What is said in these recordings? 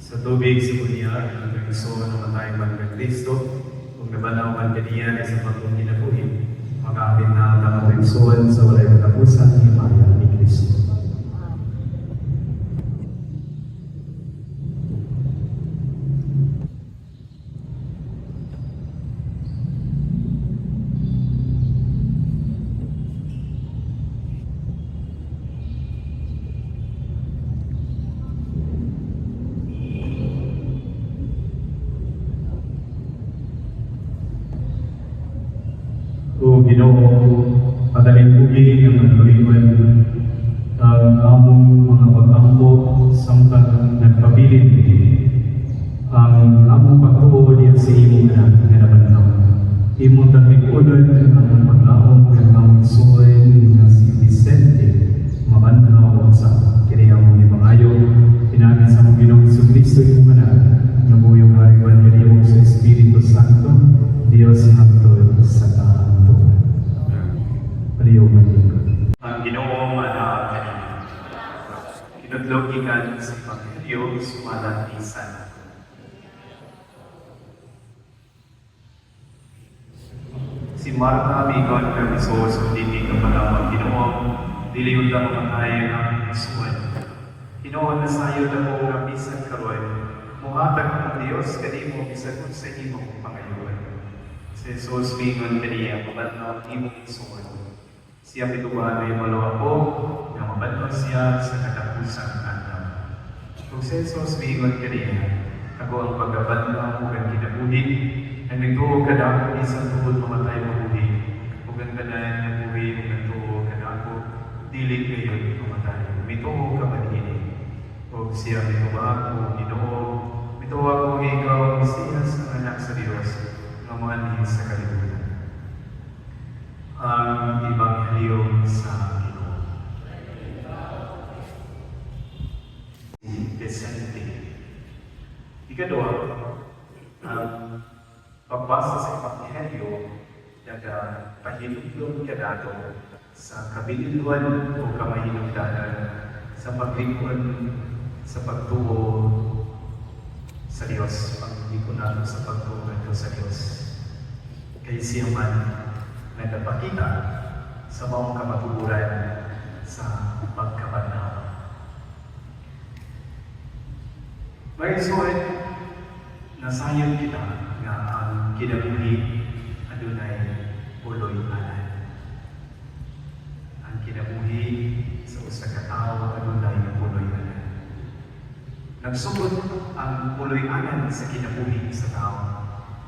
Sa tubig sa bunya, ang nagso na matay man kang Kristo, kung nabanaw man kaniya sa pagkong kinabuhi, mag-aabit na ang pagsuwan sa walay katapusan ni Maya ni Kristo. O Ginoo, padaling bugi ang nagluiwan ang among mga pag-ampo samtang nagpabilin ang among pagtuo diya sa imong anak nga nabantaw. Imong tagmikulan ang paglaom ng among suwen nga si Vicente mabanhaw sa kini among ipangayo pinagi sa among Ginoong Jesucristo imong anak nga buyong hariwan kanimo sa Espiritu Santo Dios hangtod sa tahan. Ang Ginoo mana kanina. Kinudlog ikan sa Ebanghelyo sumalat ni San. Si Marta migon kang Isos hindi ka pala Ginoo, dili unta mamatay ang suwan. Ginoo na sayo na mo nga bisan karon, muhatag ang Dios kanimo bisan kung sa imong pangayuan. Si Jesus migon kaniya mabanhaw imong suwan. Siya pitubahan ay malawa po na mabantaw siya sa katapusan anam. Kung si Jesus miingon kaniya, ako ang pagkabantaw mo kang kinabuhi, ang nagtuo ka na ako isang tuhod mamatay mabuhi, kung ang tanan na buhi, kung nagtuo ka na ako, dili ngayon mamatay. Mituo ka man ini. Kung siya mitubahan ko, Ginoo, mituwa ko ikaw ang Mesiyas ang anak sa Diyos, nga maanhin sa kalibutan. Ang Ebanghelyo sa Ginoo. Si Vicente. Ikadua, ang pagbasa sa Ebanghelyo daga pahinumdum kadado sa kabililuan o kamahinungdanan sa paglingkod sa pagtuo sa Diyos, paglingkod sa pagtuo sa Diyos. Kay siya man nagpakita sa mga kamatuguran sa pagkabanhaw. May suwet, nasayon kita nga ang kinabuhi adunay puloy anan. Ang kinabuhi sa usa ka tawo adunay puloy anan. Nagsugod ang puloy anan sa kinabuhi sa tawo.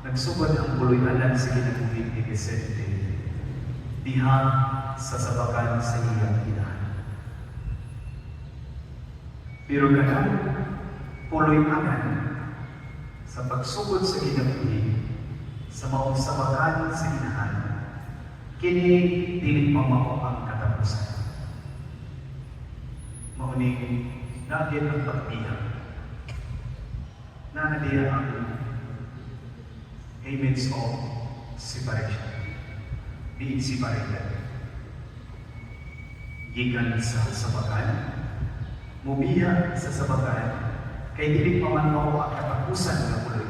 Nagsugod ang puloy anan sa kinabuhi ni Vicente diha sa sabakan sa iyang inahan. Pero kanang puloy anan sa pagsugod sa kinabuhi sa maong sabakan sa inahan, kini dili pa mao ang katapusan. Mauning nadiyan ang pagtihang, nadiyan ang image of separation. Being separated. Gikan sa sabakan, mubiya sa sabakan, kay dili pa man mao ang katapusan ng puloy.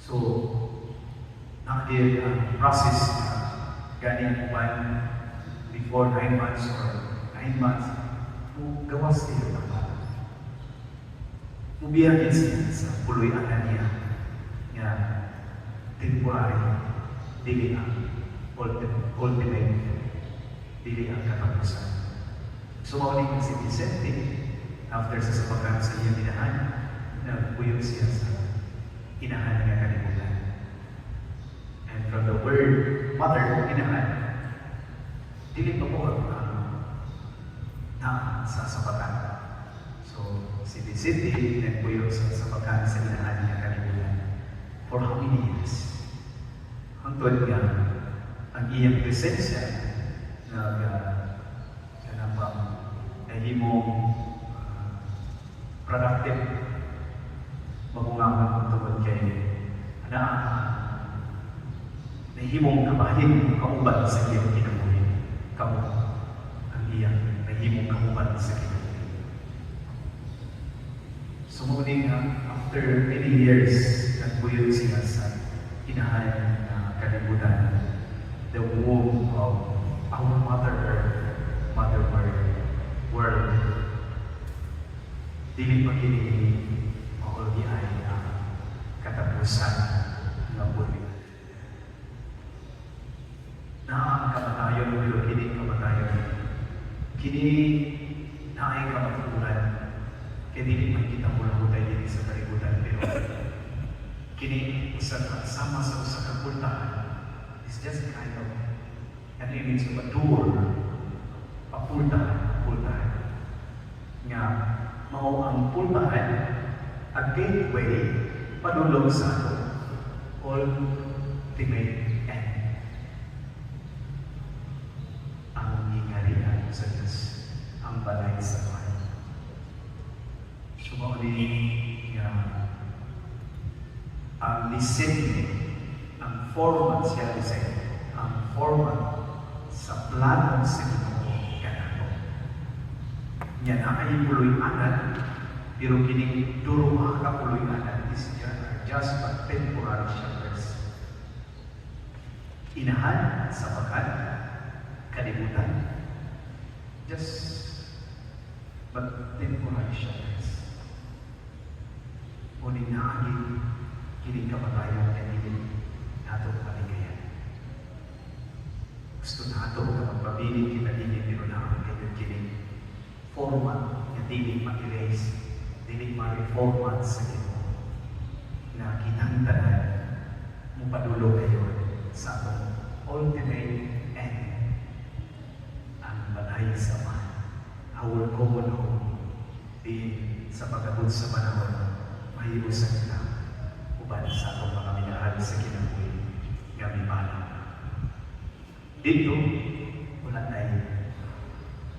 So, nakadiyan ang process na ganyan man before 9 months or 9 months, gawas niya pa. Mubiya din siya sa puloy anan niya, nga temporary. Dili ang ultimate, dili ang katapusan. So, mauling si Vicente, after sa sabakan sa iyang inahan, nagpuyog siya sa inahan niya kalimutan. And from the word mother, inahan, dili pa po ang sa sabakan. So, si Vicente, nagpuyog sa sabakan sa inahan niya kalimutan. For how many years? Hangtod nga ang iyang presensya nahimong productive magungaman ang tungkol kay nahimong kabahin kauban sa iyang kinabuhi. Kamu ang iyang nahimong kauban sa kinabuhi. Sumuling after many years, nagpuyod sila sa inahan na kalibutan, the womb of our Mother Earth, Mother World. Dili pa kini mauli ay katapusan ng buhay. Na ang kamatayon, pero kini kamatayon. Kini na ay kamatulan. Kaya dili man kita hulahutay dili sa kalibutan, pero kini sama sa usa ka pultahan. It's just kind of an image of a door. Pultahan. Nga, mao ang pultahan, a gateway, padulong sa ultimate end. Ang hingarian sa Diyos, ang balay sa Panginoon. Sumuli nga, ang discipline, ang format siya design, ang format sa plano sa Ginoo kanako. Yan ang ay puloy-anan, pero kining duruha ka puloy-anan is just but temporary shepherds. Inahan sa bakan, kalibutan, just but temporary shepherds. Uning naagin, kining kamatayan na hindi nato paligayan. Gusto nato na magpabiling kita hindi, pero naman kayo kining format na dili ma-erase, dili ma-reformat sa Ginoo na kinahanglan mo padulo kayo sa atong ultimate end, ang balay sa man, our common home, di sa pagabot sa panahon, mahiusan na uban sa atong mga minahal sa kinabuhi nga mimana. Dito, wala tayo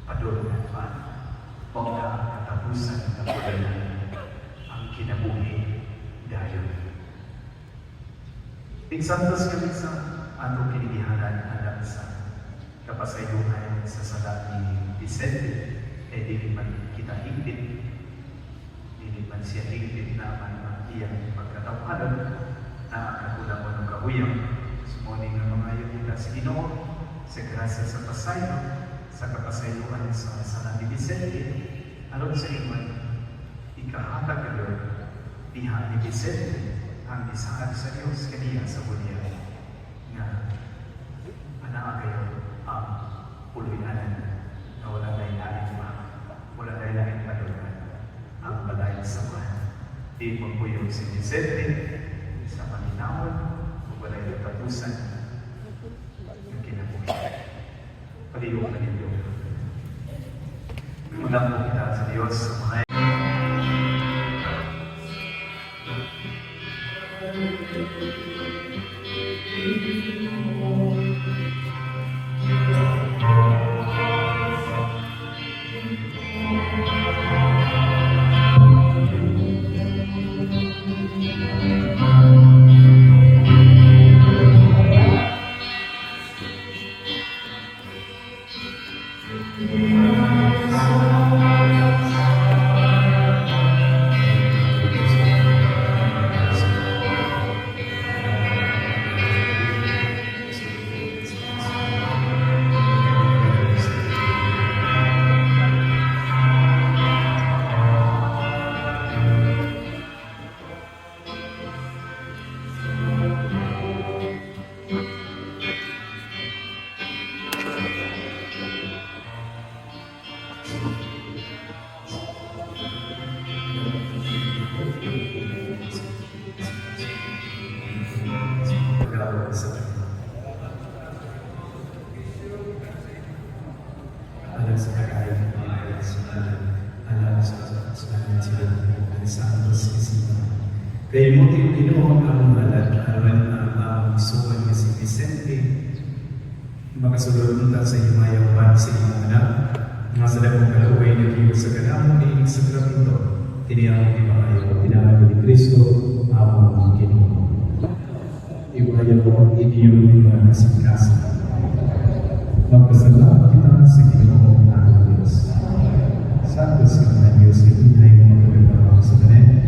padulo ng pan. Pagka katapusan ng kapulan ang kinabuhi dayon. Examples kami sa atong kinigihanan alam sa kapasayuhan sa salat ni Vicente, dili man kita higpit, dili man siya higpit na man iyang pagkatawanan na kakulang mo ng kahuyang. Sumuni nga mga ayaw kita sa Ginoo, sa grasya sa pasayo, sa kapasayuhan sa salat ni Vicente, alon sa iman, ikahatag ka Lord, diha ni Vicente, ang isahan sa Diyos kaniya sa bunya. Nga, anaa kayo ang puloy-anan na wala lain-lain wala lain-lain palunan, ang balay sa man. Di magpuyog si Vicente, sa maninawon, wala yung tapusan ng kinabuhi. Palihog na ninyo. Ulang po kita sa Diyos sa mga kaya mo Ginoo ang alam ang suwan ni si Vicente, makasulod ta sa himayawan sa iyong anak, nga sa dakong kaluway na kiyo sa kanamo ni Sakramento, tiniyang imahayo, tinahayo ni Kristo, among Ginoo. Iwayaw ang inyong mga kasikasa. Magpasalamat kita sa Ginoo na Diyos. Sa Diyos ka na Diyos, itinay mo magkagawang sa kanin,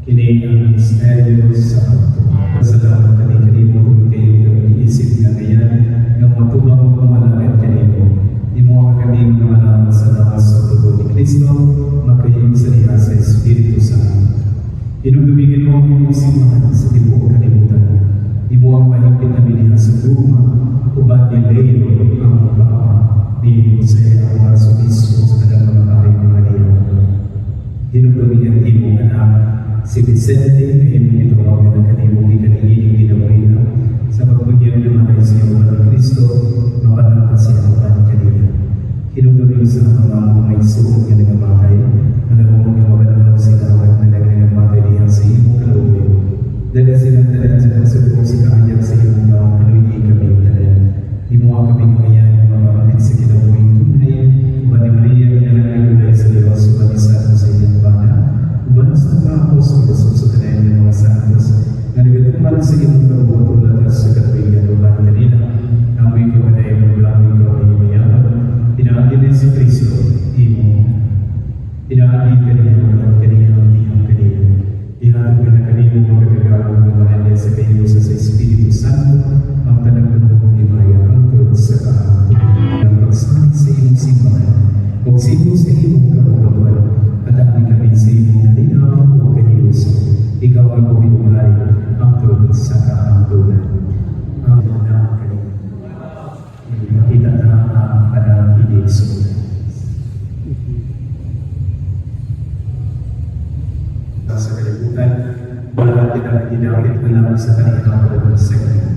Ini ang misteryo sa pagtuwa. Salamat kani-kanimo kung kayo nag-iisip nga ngayon nga matubang mo malapit kanimo. Imo ang kanimo na malaman sa lawas sa dugo ni Kristo, makahiling sa niya sa Espiritu Santo. Inugdumigin mo ang imong simbahan sa tibuok kalibutan. Imo ang mahigpit na bilihan sa guma, uban ni Leo ang Papa, ni Jose ang Arsobispo sa kanilang mga pari mga liyan. Inugdumigin imong anak, si Vicente, na imong itawag na kanimo kikanihiling ginabuhihan, sa pagbunyang namatay siya uban ni Kristo, mapanata siya uban kanina. Hinugdumigin sa mga may suot nga nagamatay, manamumong nga mabanalaw sila at nagnagatay diyan sa imong kaluwi. Dala silang talan sa pagsubok sa kahayag sa imong naong kaluwi kami talan. Himuha kami ngayon na mapapapit sa kinabuhing tunay, uban ni Maria ginanagulay sa Diyos, uban ni Santo sa iyong bana, uban sa mga apostolos sa tanayan ng mga santos, na nagatumal sa imong kabuhaton latas sa katuwigan uban kanina, amoy kabanay mo lamang ikaw ay mayaman, pinaagin si Kristo, imo. Inaadi kaniya ang kaniya ang dihang kaniya. Ihatag ka na kaniya mga kagagawang bumahan sa kayo sa Espiritu Santo, ang tanang lumong imaya ang tod sa kahantunan ng pagsalit sa iyong simbahan. Huwag sino sa iyong kabuhaton, at amin kami sa iyong kalinaw o kanilos. Ikaw ay buhay ang tod sa kahantunan. Ang tanang kaniya. Ipakita na ang kanang iniso. Sa kalibutan, wala kita ginamit na lang sa kanilang pag-segment.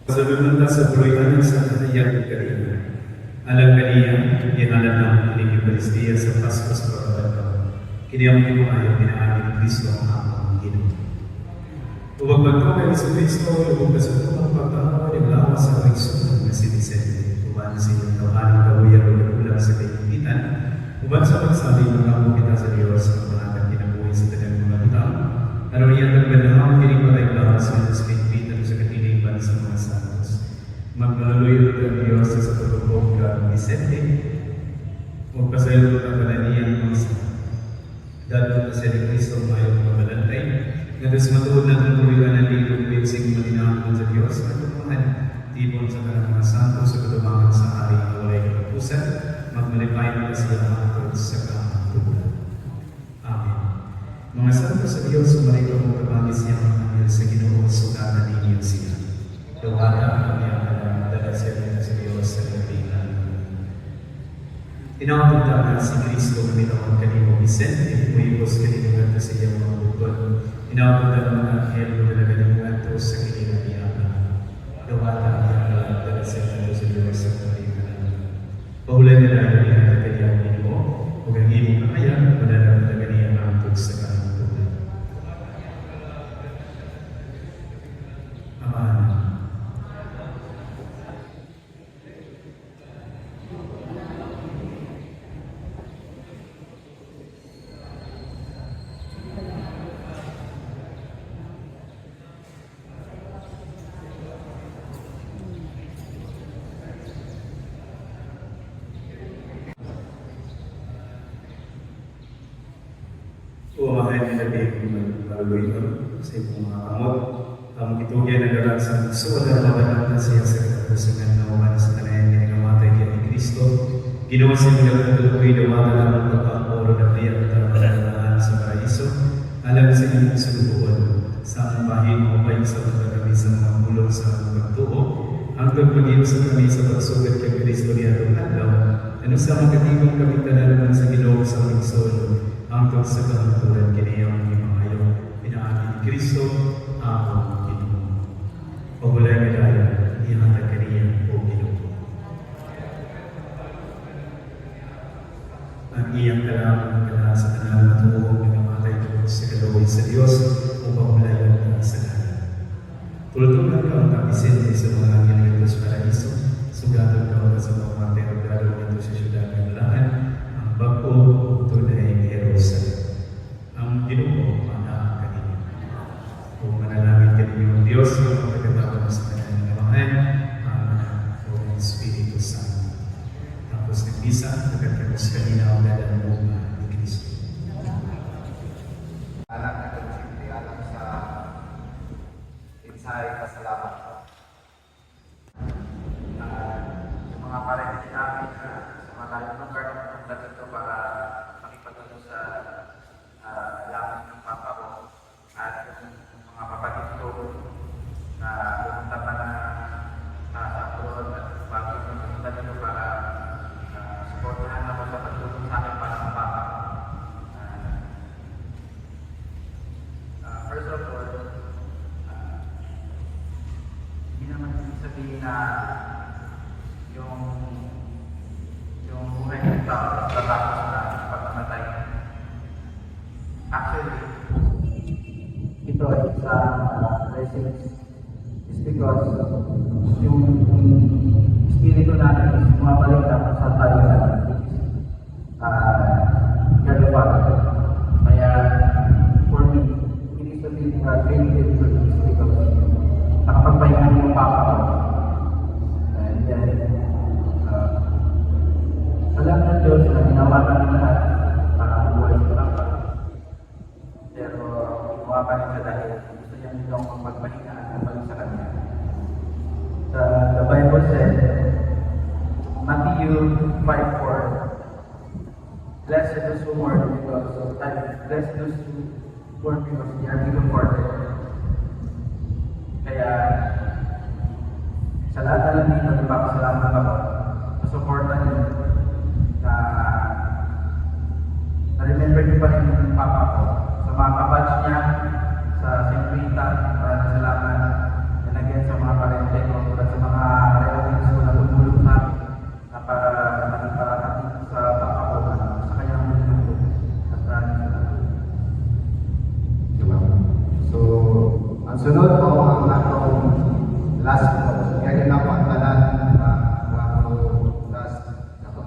Sabi sa buloy sa kanayang kanina. Alam kaniya, ihalan ng ining Eucharistia sa Pasko sa pagkabato. Kiniyang pinuhayo pinaagi ng Kristo ang amang Ginoo. Huwag magkawal sa Kristo, huwag kasutong pagkakawa ng lawas sa Kristo na si Vicente. Uban sa iyong tawanan kabuya o nagulang sa kaibigan, uban sa pagsabi ng kamo kita sa Diyos ang mga kinabuhi sa kanyang mga tao. Ano niya nagbanahang kinipatay lawas sa kaibigan sa katiliban sa mga santos. Maglaluyo ang Diyos sa pagkakog ka Vicente, magpasayot ang kananiyang misa. Dado na siya ni Kristo mayong mabalantay, ngadas matuod na ang tuloy na nalilong pinsing malinahon sa Diyos at tumahan, tipon sa kanang mga santo sa katubangan sa hari na walay katapusan, magmalipay na siya ang sa kahantunan. Amen. Mga santo sa Diyos, sumalig ang magkabangis niya ang anghel sa Ginoo, sugatan ninyo siya. Dawada ang iyang dala siya sa Diyos sa kapilan. Inautod na si Kristo na minawag kanino Vicente, muhibos kanino ganto sa iyang mga bukod. Inautod na mga anghel mo na kanino ganto sa kanino niyaka. Dawada ang iyang dala siya sa Diyos sa kapilan. Pahulan na lang niya na kanyang Ginoo, huwag ang imong kamayan, mananap na kaniyang antod sa kahantunan. Amen. Umahay ni Nabi Maluloy sa iyong mga kamot. Ang itugyan na dalang sa gusto na mabanat na siya sa katapusan na uman sa kanayan niya ngamatay niya ni Kristo. Ginawa siya niya ang tuloy na mga ng pagpaporo na niya at tarapanahan sa paraiso. Alam sa inyong sulubuan sa ang bahin o upay sa pagkakami sa mga bulong sa pagtuo. Hanggang maging sa kami sa pagsugat kay Kristo niya itong adlaw, ano sa makatibong kami tanan sa Ginoo sa aming soul, hanggang sa kahangturan kiniyang imangayo, pinaagi ni Kristo, among Ginoo. Pagulay medaya, ihatag kaniya o Ginoo. Ang iyang kalaman ng sa tanan matuong nagamatay doon sa kalaway sa Diyos upang ulayan ka sa kanan. Tulad-tulad ka ang kapisin sa mga angel sa paraiso, sugatod ka sa mga materogado nito sa syudad ng Lahan, ang bago o tunay ni Jerusalem. Ang Ginoo mana kanina. Kung manalangin ka ninyong Diyos, ang pagkatapon sa kanyang namahan, ang Anak o ang Espiritu Santo. Tapos nagbisa, nagkakamos kanina ang dalang mo ni Kristo. Anak na simple alam sa insay pasalamat ko. Yung mga parente namin sa mga layong lugar na dito para makipagano sa laman ng papa ko at yung mga kapatid ko na pumunta pa na sa abroad at bago yung pumunta dito para supportahan ako sa pagtulong sa akin para sa papa ko. First of all, hindi naman ibig sabihin na yung buhay ng tao tatapos na pagkamatay. Actually, ito ay isang blessings is because yung espiritu natin is bumabalik na sa tayo na God the Father. Kaya, for me, it is a bit very different because nakapagpahinga yung papa ko. And then, alam ng Diyos na ginawa namin lahat para mabuhay sa papa. Pero, ginawa pa rin siya dahil gusto niya nitong magpahinga at balik sa kanya. The Bible said, Matthew 5:4, blessed those who mourn because blessed those who mourn because they are comforted. Kaya sa lahat na lang dito, nagpapasalamat ako sa suporta niyo na na-remember niyo pa rin yung papa ko sa mga kabatch niya sa St. Rita. Maraming salamat. And again sa mga parente ko at sa mga relatives ko na tumulong sa akin na para makiparating sa papa ko sa kanyang mundo. At maraming salamat. So, ang sunod po ang akong last po. Kaya na po ang talan na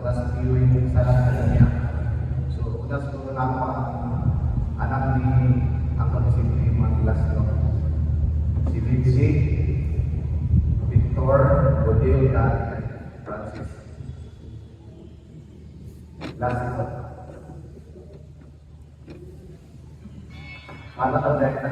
last viewing sa lang niya. So, unas po na po ang anak ni Uncle Simply Matilas no. Si Vinci, Victor, Odile, at Francis. Last po. Anak ang direkta.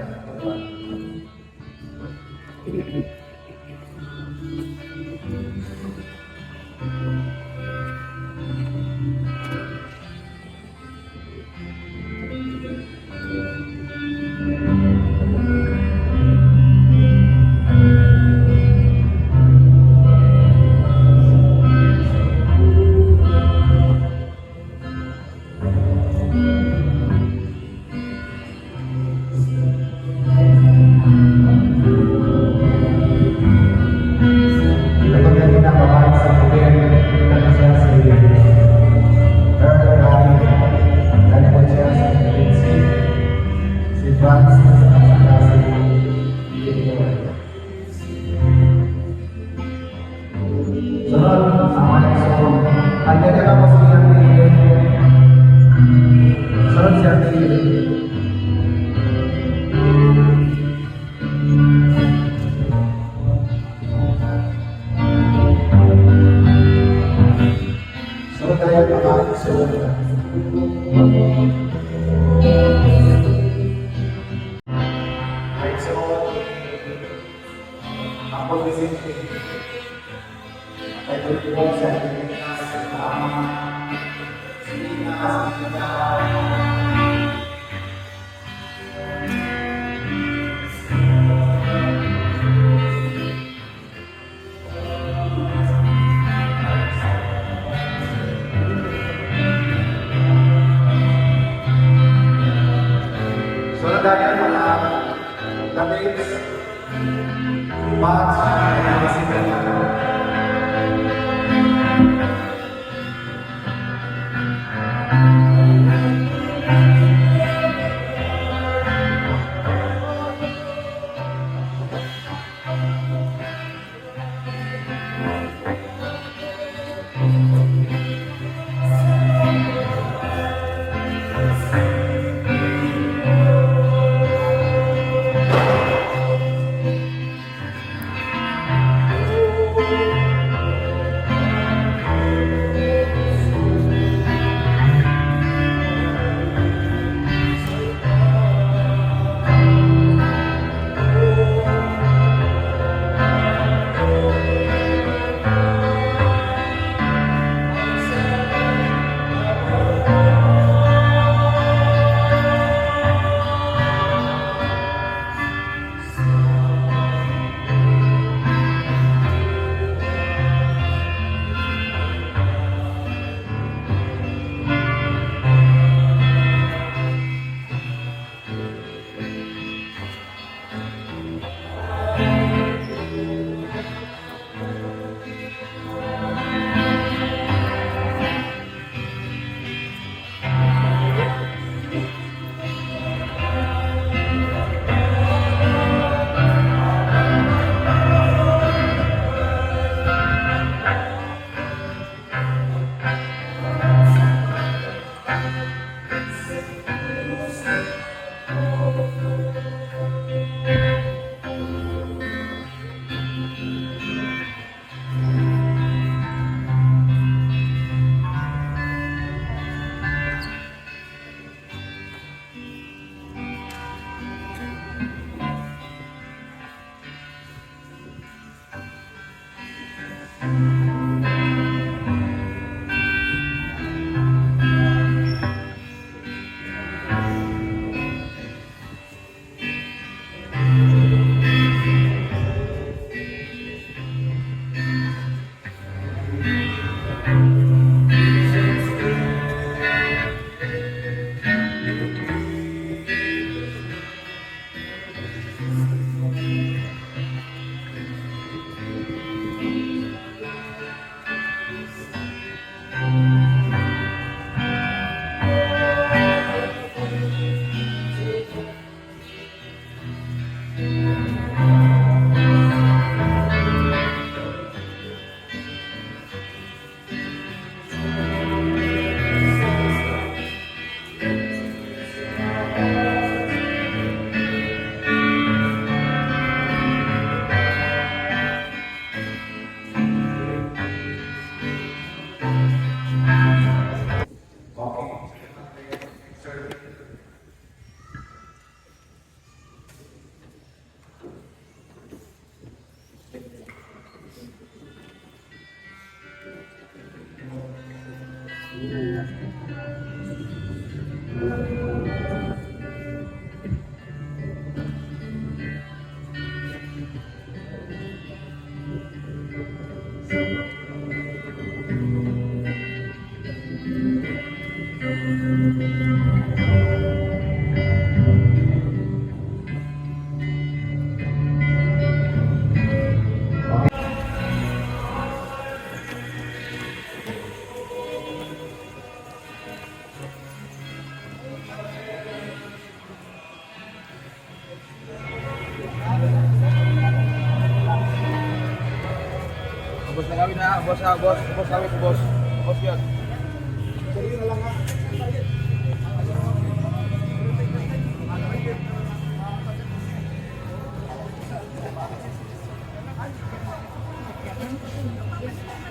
Boss na kami na, boss ha, boss kami po, boss. Boss yan.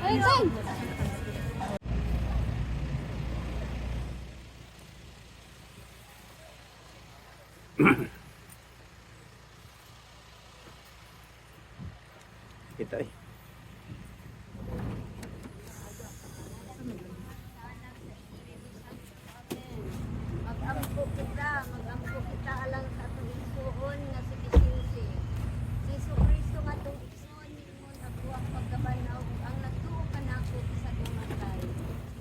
Ay, ay! Kita eh. Mag-ampo kita alang sa atong igsoon nga si Kisinsi. Si Jesu Cristo nga itong igsoon mo nabuwang pagkabanaw ang nagtuo ka na ako sa dumatay.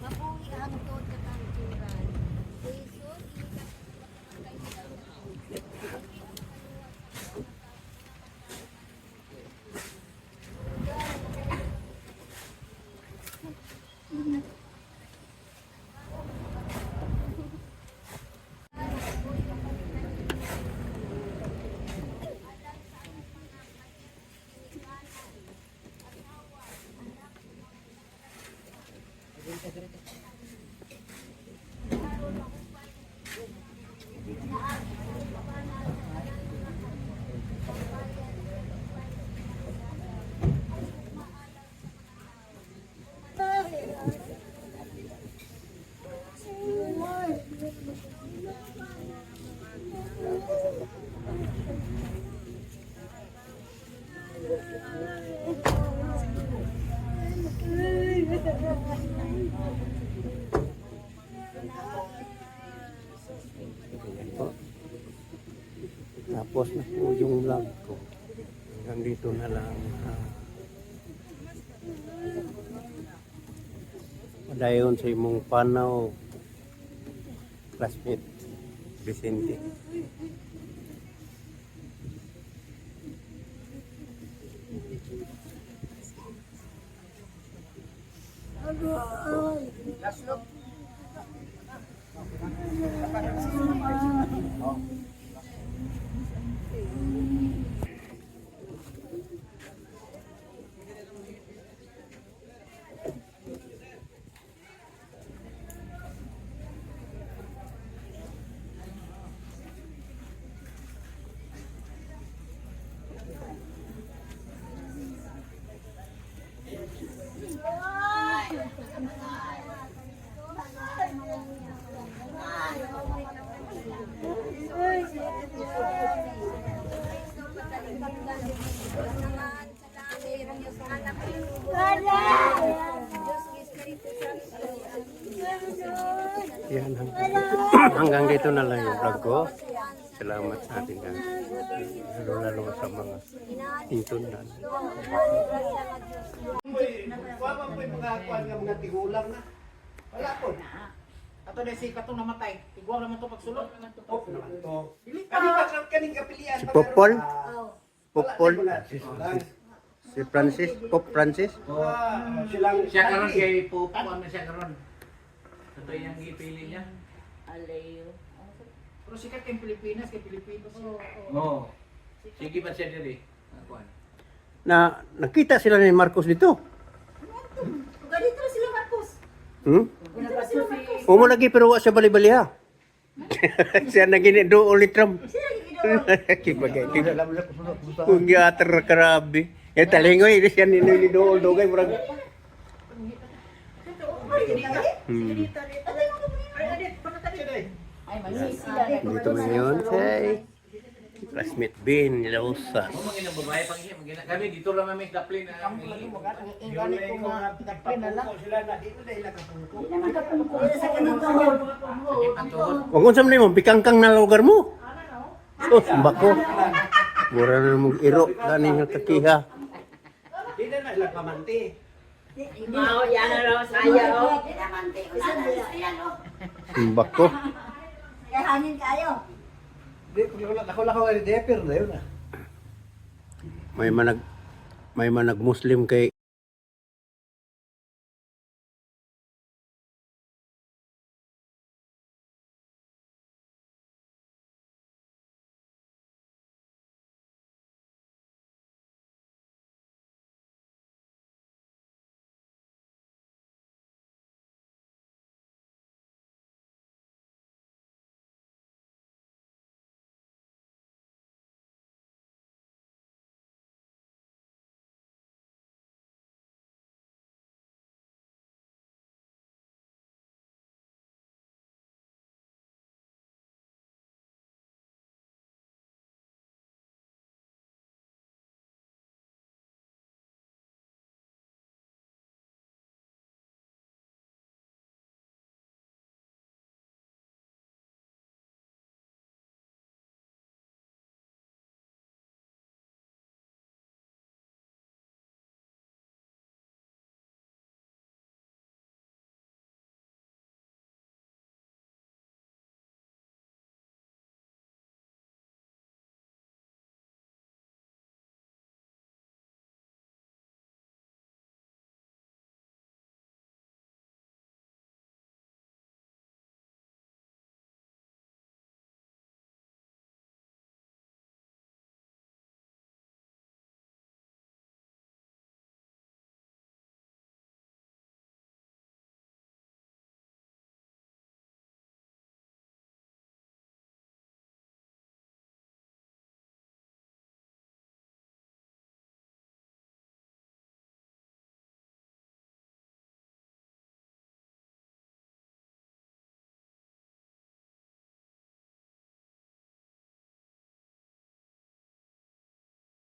Mabuhi ang tuod ka kanturan. Si Jesus, hindi ka Tapos na po yung vlog ko. Hanggang dito na lang. Padayon sa imong panaw, classmate Vicente. hanggang dito na lang yung vlog ko. Salamat sa ating guys. Lalo sa mga intunan. Wala po yung mga kuwan nga mga tigulang na. Wala po. Ato na si katong namatay. Igual naman to pagsulod. Opo naman to. Kani ba kaning kapilian? Si Popol? Oh. Popol? Si Francis? Pop Francis? Silang Siya karon kay Pope ano siya karon. Ito yung gipili niya. Alayo. Pero sikat kay Pilipinas, kay Pilipino siya. Oo. Sige ba siya diri? Kuan. Na nakita sila ni Marcos dito. Ganito na sila Marcos. Hmm? Ganito na sila Marcos. Umo lagi pero wa siya bali-bali ha. Siya nagini do ulit ram. Kibagay. Kung giater karabi. Ya talingoy siya ni do dogay murag. Ay, malis sila. Dito ngayon kay classmate Bin Lausas. Mo mga babae pang iya, kami dito ra may kaplin na. Ingani ko nga nagpapuko sila na dito dahil nakapuko. Sa ganito. Wag unsa man mo pikangkang na lugar mo. Oh, bako. Mura na mo iro kani nga kakiha. Di na na sila pamanti. Mao yan na raw saya oh. Dinamanti ko na yan oh. Bako. Kaya hangin kayo. Di ko lang ako deper na yun ah. May manag Muslim kay